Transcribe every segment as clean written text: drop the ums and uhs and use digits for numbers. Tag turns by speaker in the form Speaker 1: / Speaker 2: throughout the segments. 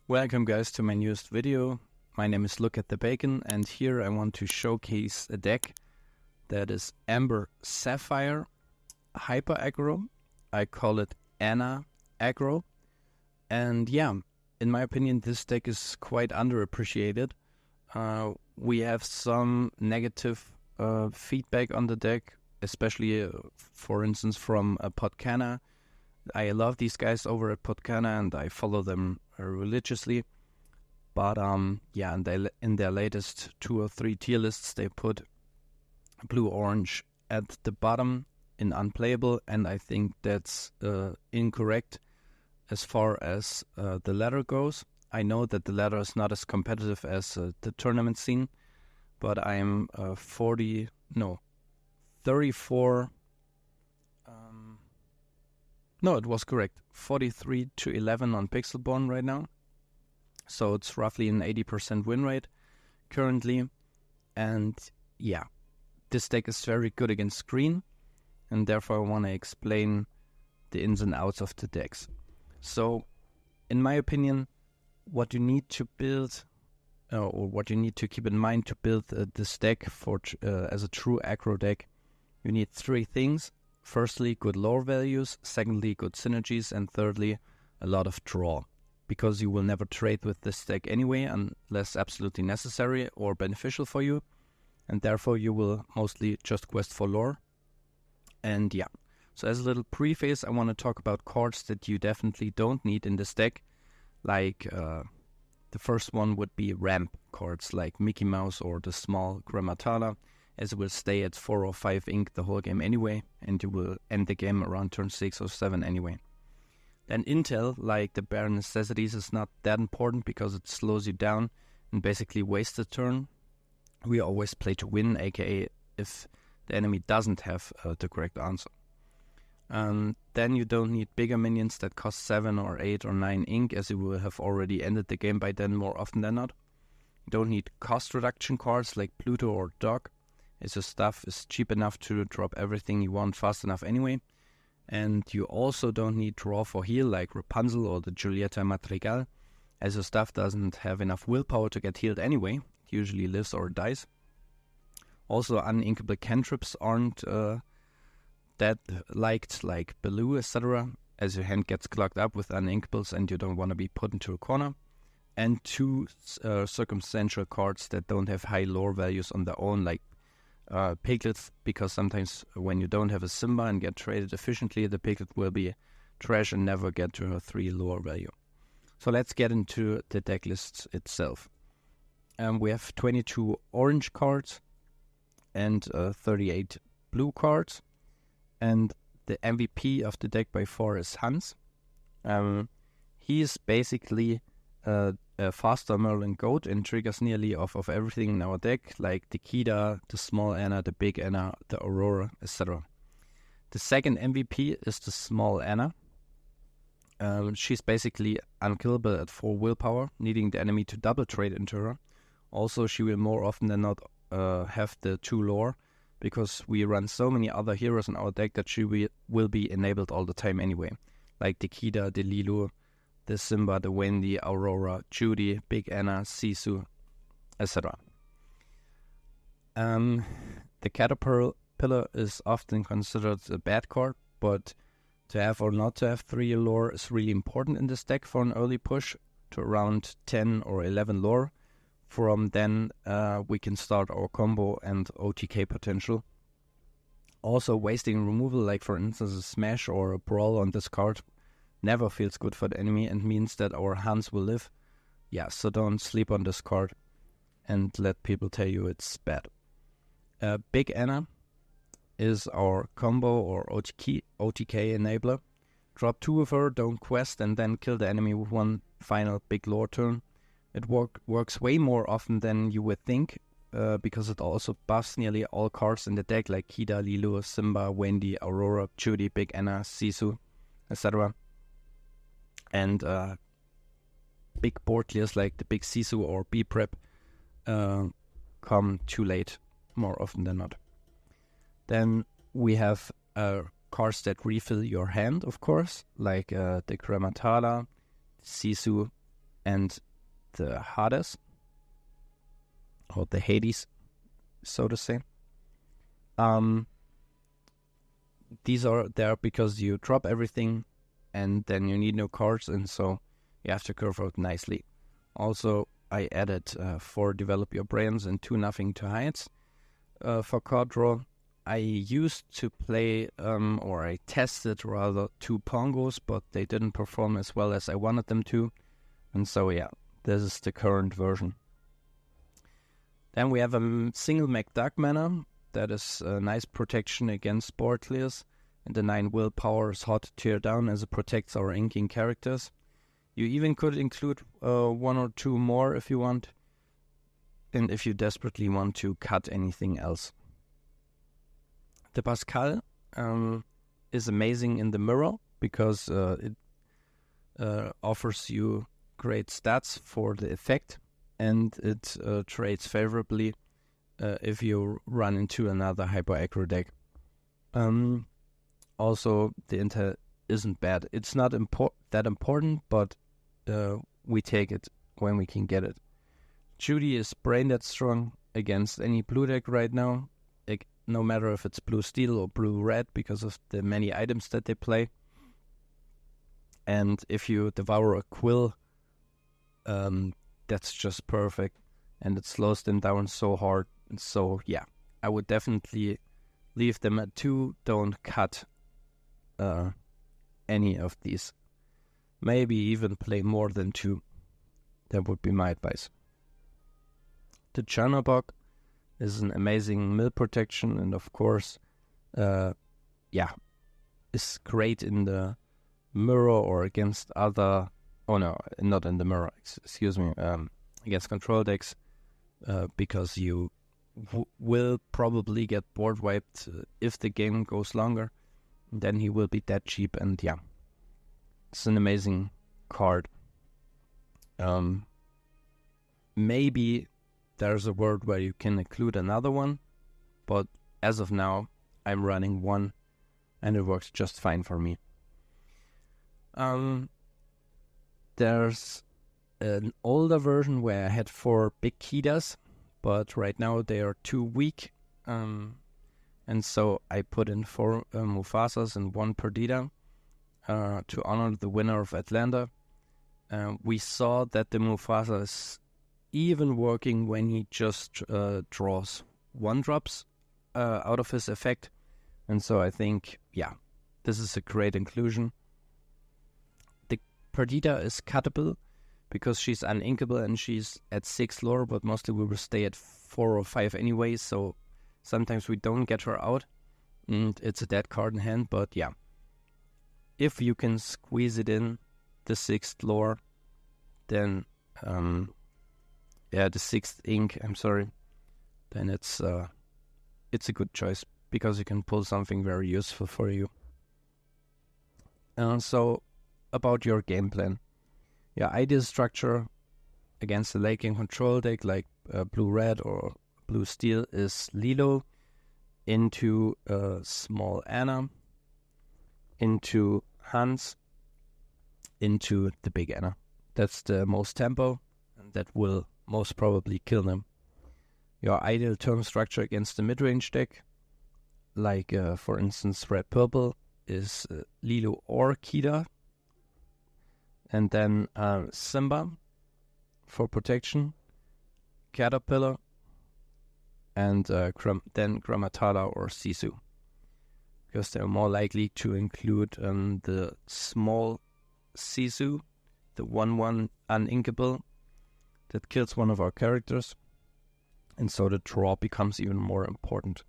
Speaker 1: Welcome guys to my newest video. My name is LookAtTheBacon and here I want to showcase a deck that is Amber Sapphire Hyper Aggro. I call it Anna Aggro. And yeah, in my opinion this deck is quite underappreciated. We have some negative feedback on the deck, especially for instance from Podcana. I love these guys over at Podcana and I follow them religiously. But yeah, in their latest 2 or 3 tier lists, they put blue-orange at the bottom in unplayable, and I think that's incorrect as far as the ladder goes. I know that the ladder is not as competitive as the tournament scene, but I'm 34. No, it was correct. 43-11 on Pixelborn right now. So it's roughly an 80% win rate currently. And yeah, this deck is very good against green. And therefore I want to explain the ins and outs of the decks. So, in my opinion, what you need to build, or what you need to keep in mind to build this deck for as a true aggro deck, you need 3 things. Firstly, good lore values, secondly, good synergies, and thirdly, a lot of draw. Because you will never trade with this deck anyway, unless absolutely necessary or beneficial for you. And therefore, you will mostly just quest for lore. And yeah, so as a little preface, I want to talk about cards that you definitely don't need in this deck. Like, the first one would be ramp cards, like Mickey Mouse or the small Grammatala, as it will stay at 4 or 5 ink the whole game anyway, and you will end the game around turn 6 or 7 anyway. Then intel, like the bare necessities, is not that important because it slows you down and basically wastes a turn. We always play to win, aka if the enemy doesn't have the correct answer. Then you don't need bigger minions that cost 7 or 8 or 9 ink, as you will have already ended the game by then more often than not. You don't need cost reduction cards like Pluto or Dog, as your stuff is cheap enough to drop everything you want fast enough anyway. And you also don't need draw for heal like Rapunzel or the Giulietta Madrigal, as your stuff doesn't have enough willpower to get healed anyway. It usually lives or dies. Also, uninkable cantrips aren't that liked like Baloo, etc., as your hand gets clogged up with uninkables and you don't want to be put into a corner. And 2 circumstantial cards that don't have high lore values on their own, like Piglet, because sometimes when you don't have a Simba and get traded efficiently, the Piglet will be trash and never get to a 3 lore value. So let's get into the deck list itself. We have 22 orange cards and 38 blue cards, and the MVP of the deck by far is Hans. He is basically a faster Merlin Goat and triggers nearly off of everything in our deck, like the Kida, the small Anna, the big Anna, the Aurora, etc. The second MVP is the small Anna. She's basically unkillable at 4 willpower, needing the enemy to double trade into her. Also, she will more often than not have the 2 lore, because we run so many other heroes in our deck that she will be enabled all the time anyway, like the Kida, the Lilu, the Simba, the Wendy, Aurora, Judy, Big Anna, Sisu, etc. The Caterpillar is often considered a bad card, but to have or not to have 3 lore is really important in this deck for an early push to around 10 or 11 lore. From then we can start our combo and OTK potential. Also, wasting removal, like for instance a Smash or a Brawl on this card, never feels good for the enemy and means that our Hans will live. Yeah, so don't sleep on this card and let people tell you it's bad. Big Anna is our combo or OTK enabler. Drop 2 of her, don't quest, and then kill the enemy with 1 final big lore turn. It works way more often than you would think, because it also buffs nearly all cards in the deck like Kida, Lilu, Simba, Wendy, Aurora, Judy, Big Anna, Sisu, etc. And big board clears like the big Sisu or B-Prep come too late more often than not. Then we have cards that refill your hand, of course, like the Grammatala, Sisu, and the Hades, or the Hades, so to say. These are there because you drop everything and then you need no cards, and so you have to curve out nicely. Also, I added 4 Develop Your Brains and 2 Nothing to Hide for card draw. I used to play, or I tested rather, 2 Pongos, but they didn't perform as well as I wanted them to. And so yeah, this is the current version. Then we have a single Mac Dark Mana. That is a nice protection against board clears. And the 9 Willpower is hard to tear down as it protects our inking characters. You even could include 1 or 2 more if you want. And if you desperately want to cut anything else. The Pascal is amazing in the mirror because it offers you great stats for the effect, and it trades favorably if you run into another Hyper Aggro deck. Also, the intel isn't bad. It's not that important, but we take it when we can get it. Judy is brain dead strong against any blue deck right now, no matter if it's blue steel or blue red, because of the many items that they play. And if you devour a quill, that's just perfect, and it slows them down so hard. And so yeah, I would definitely leave them at 2. Don't cut any of these. Maybe even play more than 2. That would be my advice. The Chernobog is an amazing mill protection, and of course, is great in the mirror or against other... Oh no, not in the mirror, excuse me, against control decks, because you will probably get board wiped if the game goes longer. Then he will be that cheap, and yeah, it's an amazing card. Maybe there's a world where you can include another one, but as of now, I'm running one, and it works just fine for me. There's an older version where I had 4 big Kidas, but right now they are too weak, and so I put in 4 Mufasas and 1 Perdita to honor the winner of Atlanta. We saw that the Mufasa is even working when he just draws 1-drops out of his effect, and so I think, yeah, this is a great inclusion. The Perdita is cuttable because she's uninkable and she's at 6 lore, but mostly we will stay at 4 or 5 anyway, so sometimes we don't get her out, and it's a dead card in hand. But yeah, if you can squeeze it in the 6th lore, then the 6th ink, then it's a good choice, because you can pull something very useful for you. So about your game plan. Your ideal structure against a late game control deck like blue-red or blue-steel is Lilo into small Anna, into Hans, into the big Anna. That's the most tempo, and that will most probably kill them. Your ideal turn structure against the mid-range deck, like for instance red-purple, is Lilo or Kida, and then Simba for protection, Caterpillar, and then Grammatala or Sisu, because they're more likely to include the small Sisu, the 1/1 uninkable that kills one of our characters, and so the draw becomes even more important.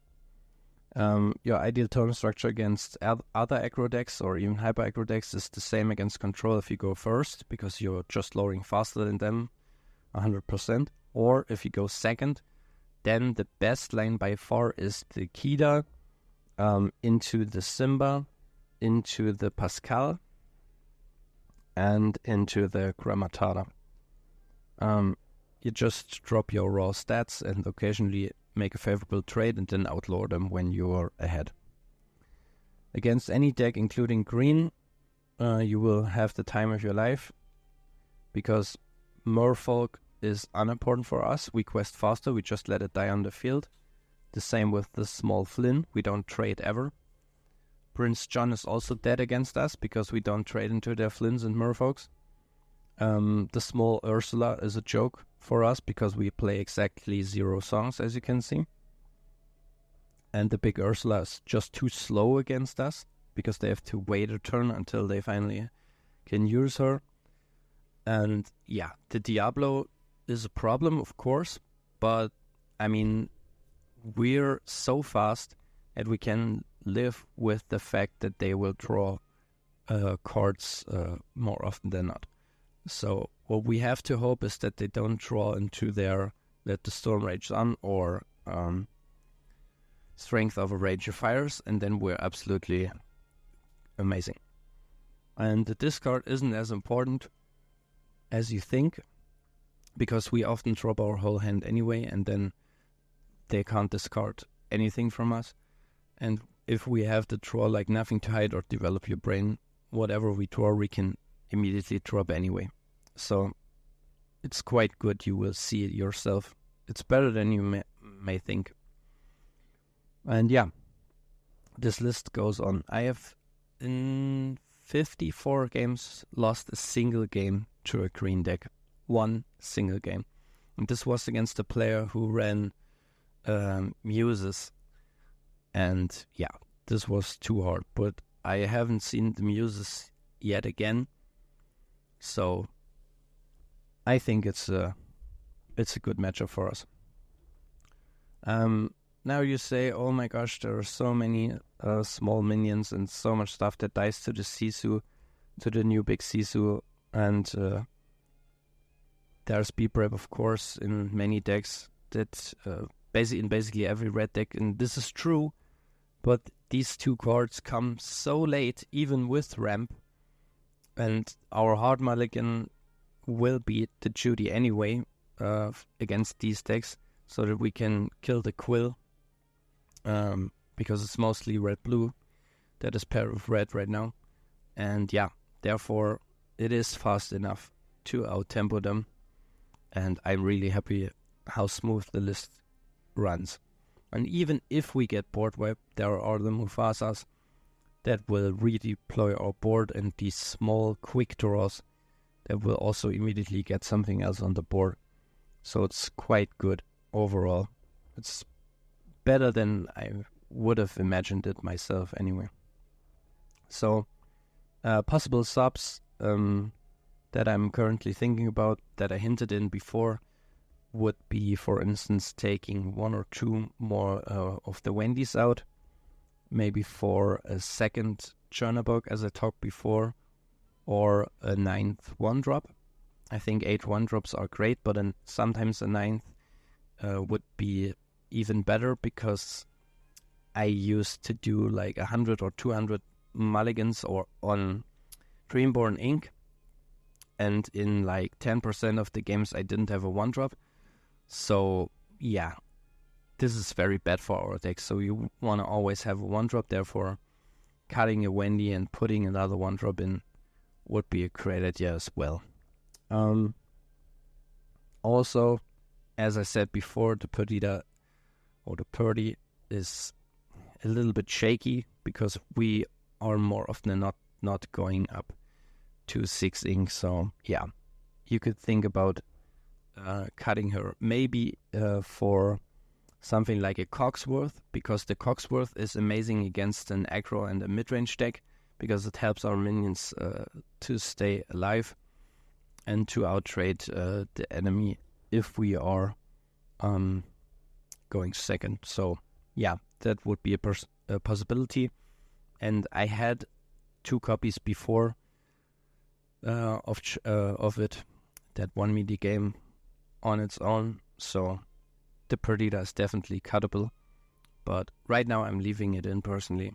Speaker 1: Your ideal turn structure against other aggro decks or even hyper aggro decks is the same against control if you go first, because you're just lowering faster than them 100%, or if you go second, then the best line by far is the Kida into the Simba, into the Pascal, and into the Grammatala. You just drop your raw stats and occasionally make a favorable trade and then outlaw them when you're ahead. Against any deck including green, you will have the time of your life, because Merfolk is unimportant for us. We quest faster, we just let it die on the field. The same with the small Flynn, we don't trade ever. Prince John is also dead against us because we don't trade into their Flynns and Merfolks. The small Ursula is a joke for us because we play exactly 0 songs, as you can see. And the big Ursula is just too slow against us because they have to wait a turn until they finally can use her. And yeah, the Diablo is a problem, of course, but I mean, we're so fast that we can live with the fact that they will draw cards more often than not. So what we have to hope is that they don't draw into their Let the Storm Rage On or Strength of a Rage of Fires, and then we're absolutely amazing. And the discard isn't as important as you think, because we often drop our whole hand anyway, and then they can't discard anything from us. And if we have the draw like Nothing to Hide or Develop Your Brain, whatever we draw, we can immediately drop anyway. So it's quite good. You will see it yourself. It's better than you may think. And yeah, this list goes on. I have in 54 games lost a single game to a green deck. One single game. And this was against a player who ran Muses. And yeah, this was too hard. But I haven't seen the Muses yet again. So I think it's a good matchup for us. Now you say, oh my gosh, there are so many small minions and so much stuff that dies to the Sisu, to the new big Sisu, and there's B-Prep, of course, in many decks, that in basically every red deck, and this is true, but these 2 cards come so late, even with ramp, and our hard mulligan will beat the Judy anyway against these decks, so that we can kill the Quill, because it's mostly red-blue that is paired with red right now. And yeah, therefore it is fast enough to out-tempo them, and I'm really happy how smooth the list runs. And even if we get board wiped, there are the Mufasas that will redeploy our board, and these small quick draws that will also immediately get something else on the board. So it's quite good overall. It's better than I would have imagined it myself anyway. So possible subs that I'm currently thinking about, that I hinted in before, would be, for instance, taking 1 or 2 more of the Wendy's out, maybe for a second Chernabog, as I talked before, or a 9th 1-drop. I think 8 1-drops are great, but then sometimes a 9th would be even better, because I used to do like 100 or 200 mulligans or on Dreamborn Inc. And in like 10% of the games I didn't have a 1-drop. So yeah, this is very bad for our deck. So you want to always have a 1-drop, therefore cutting a Wendy and putting another 1-drop in would be a great idea as well. Also, as I said before, the Perdita or the Purdy is a little bit shaky, because we are more often than not going up to 6 ink. So yeah, you could think about cutting her, maybe for something like a Cogsworth, because the Cogsworth is amazing against an aggro and a mid-range deck, because it helps our minions to stay alive and to outtrade the enemy if we are going second. So yeah, that would be a possibility. And I had 2 copies before of it that won me the game on its own. So the Perdita is definitely cuttable, but right now I'm leaving it in personally,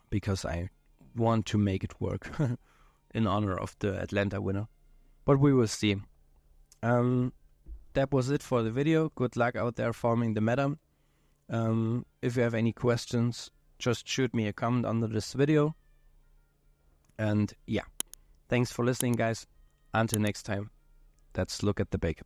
Speaker 1: because I want to make it work in honor of the Atlanta winner. But we will see. That was it for the video. Good luck out there farming the meta. If you have any questions, just shoot me a comment under this video. And yeah, thanks for listening, guys. Until next time. That's Look at the Bacon.